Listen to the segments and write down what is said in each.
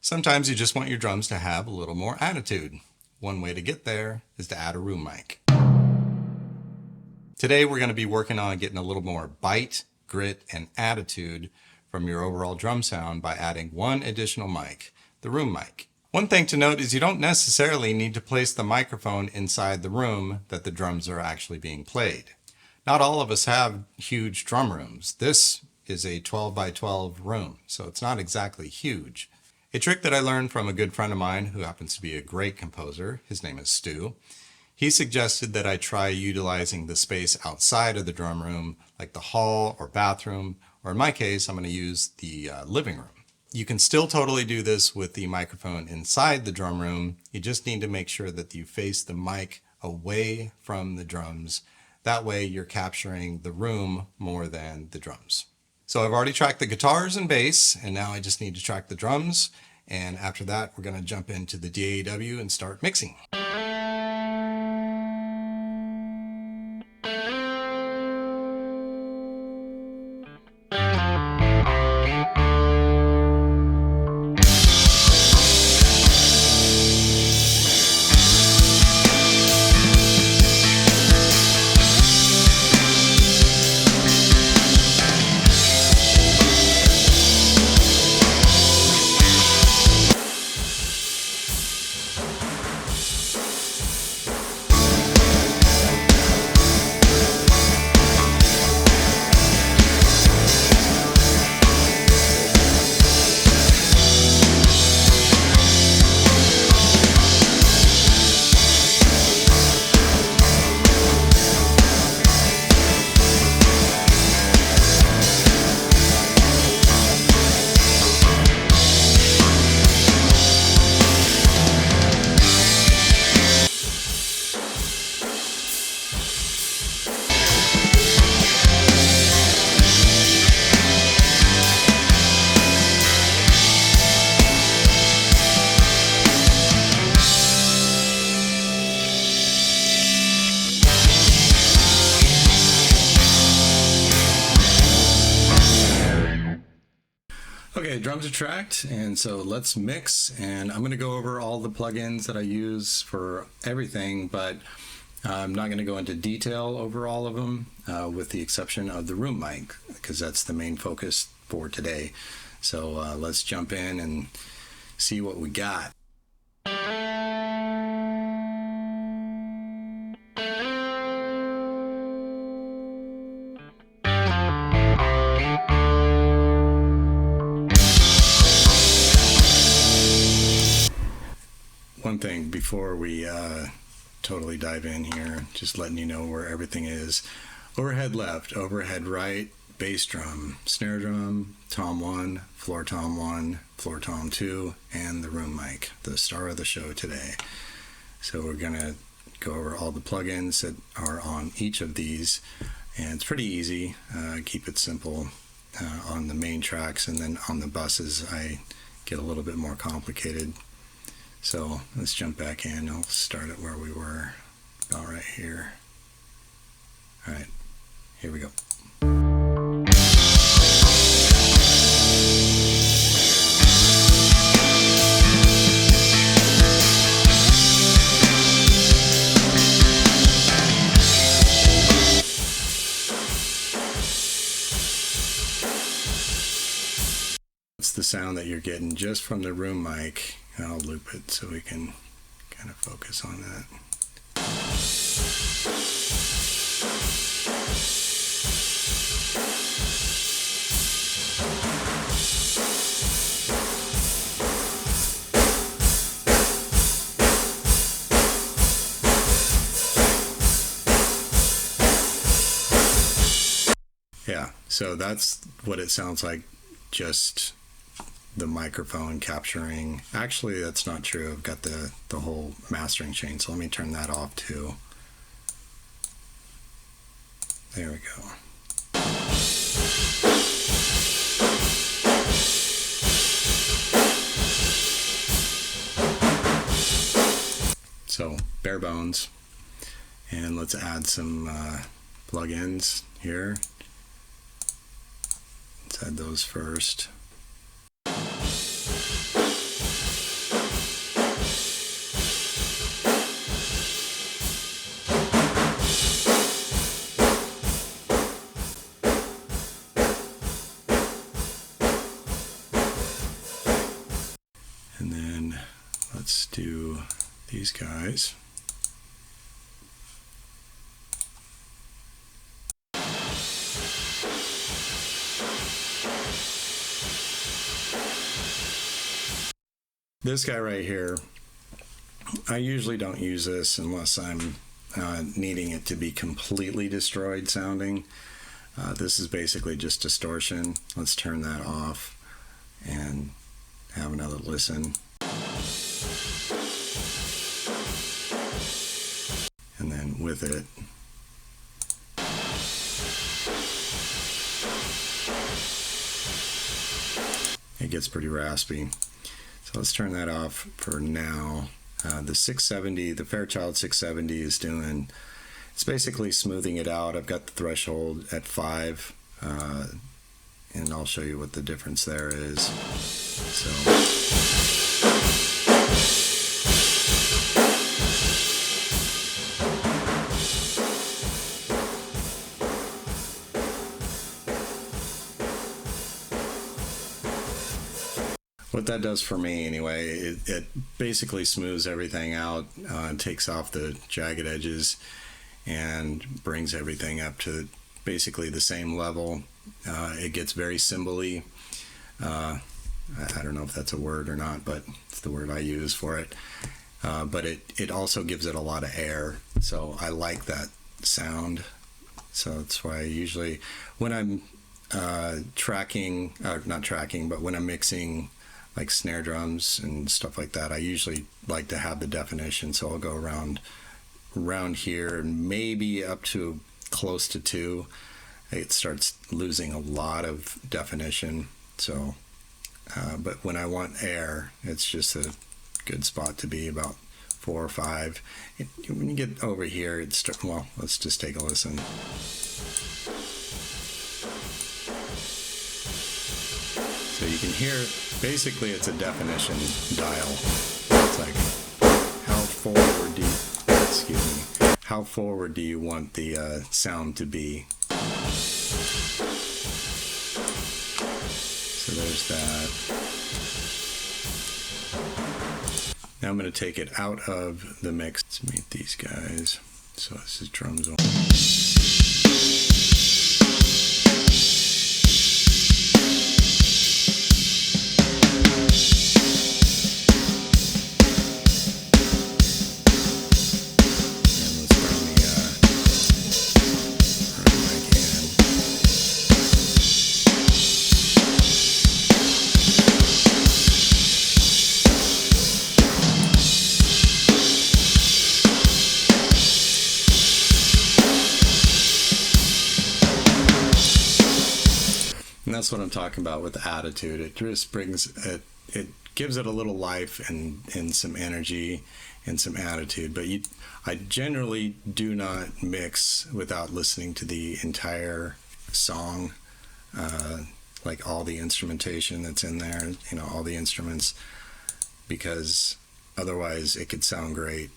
Sometimes you just want your drums to have a little more attitude. One way to get there is to add a room mic. Today we're going to be working on getting a little more bite, grit, and attitude from your overall drum sound by adding one additional mic, the room mic. One thing to note is you don't necessarily need to place the microphone inside the room that the drums are actually being played. Not all of us have huge drum rooms. This is a 12 by 12 room, so it's not exactly huge. A trick that I learned from a good friend of mine who happens to be a great composer, his name is Stu. He suggested that I try utilizing the space outside of the drum room, like the hall or bathroom, or in my case, I'm going to use the living room. You can still totally do this with the microphone inside the drum room. You just need to make sure that you face the mic away from the drums. That way you're capturing the room more than the drums. So I've already tracked the guitars and bass, and now I just need to track the drums. And after that, we're going to jump into the DAW and start mixing. Okay, drums are tracked, and so let's mix, and I'm going to go over all the plugins that I use for everything, but I'm not going to go into detail over all of them, with the exception of the room mic, because that's the main focus for today. So let's jump in and see what we got. One thing before we totally dive in here, just letting you know where everything is. Overhead left, overhead right, bass drum, snare drum, tom 1, floor tom 1, floor tom 2, and the room mic, the star of the show today. So we're going to go over all the plugins that are on each of these, and it's pretty easy. Keep it simple on the main tracks, and then on the buses I get a little bit more complicated. So let's jump back in. I'll start at where we were, about right here. All right, here we go. That's the sound that you're getting just from the room mic. I'll loop it so we can kind of focus on that. Yeah, so that's what it sounds like, just the microphone capturing. Actually, that's not true. I've got the whole mastering chain, so let me turn that off too. There we go. So bare bones, and let's add some plugins here. Let's add those first. let's do these guys. This guy right here, I usually don't use this unless I'm needing it to be completely destroyed sounding. This is basically just distortion. Let's turn that off and have another listen. And then with it, it gets pretty raspy. So let's turn that off for now. The 670, the Fairchild 670 is doing, it's basically smoothing it out. I've got the threshold at 5, and I'll show you what the difference there is. So. What that does for me anyway, it basically smooths everything out, takes off the jagged edges, and brings everything up to basically the same level. It gets very cymbally. I don't know if that's a word or not, but it's the word I use for it. But it also gives it a lot of air, so I like that sound. So that's why I usually, when I'm not tracking, but when I'm mixing like snare drums and stuff like that, I usually like to have the definition, so I'll go around here and maybe up to close to 2. It starts losing a lot of definition. So but when I want air, it's just a good spot to be, about 4 or 5. When you get over here, well, let's just take a listen. So you can hear, basically it's a definition dial. It's like, how forward do you want the sound to be? So there's that. Now I'm going to take it out of the mix. Let's mute these guys. So this is drums on. And that's what I'm talking about with attitude. It just brings it gives it a little life and some energy and some attitude. But I generally do not mix without listening to the entire song, like all the instrumentation that's in there, all the instruments, because otherwise it could sound great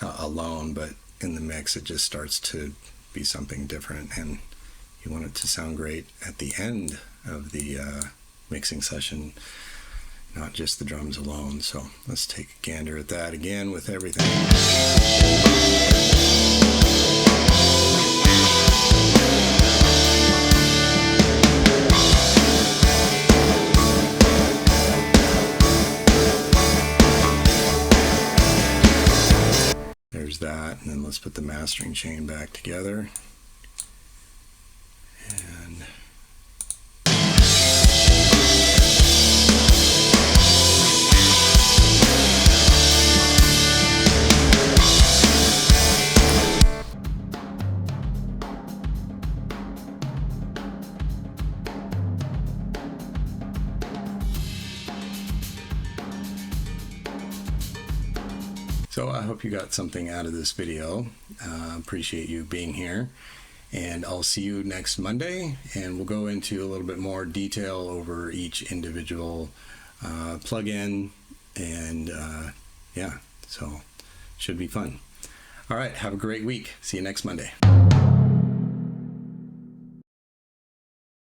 alone, but in the mix it just starts to be something different, and you want it to sound great at the end of the mixing session, not just the drums alone. So let's take a gander at that again with everything. There's that, and then let's put the mastering chain back together. And so I hope you got something out of this video. Appreciate you being here. And I'll see you next Monday, and we'll go into a little bit more detail over each individual plugin, and yeah, so should be fun. All right, have a great week. See you next Monday.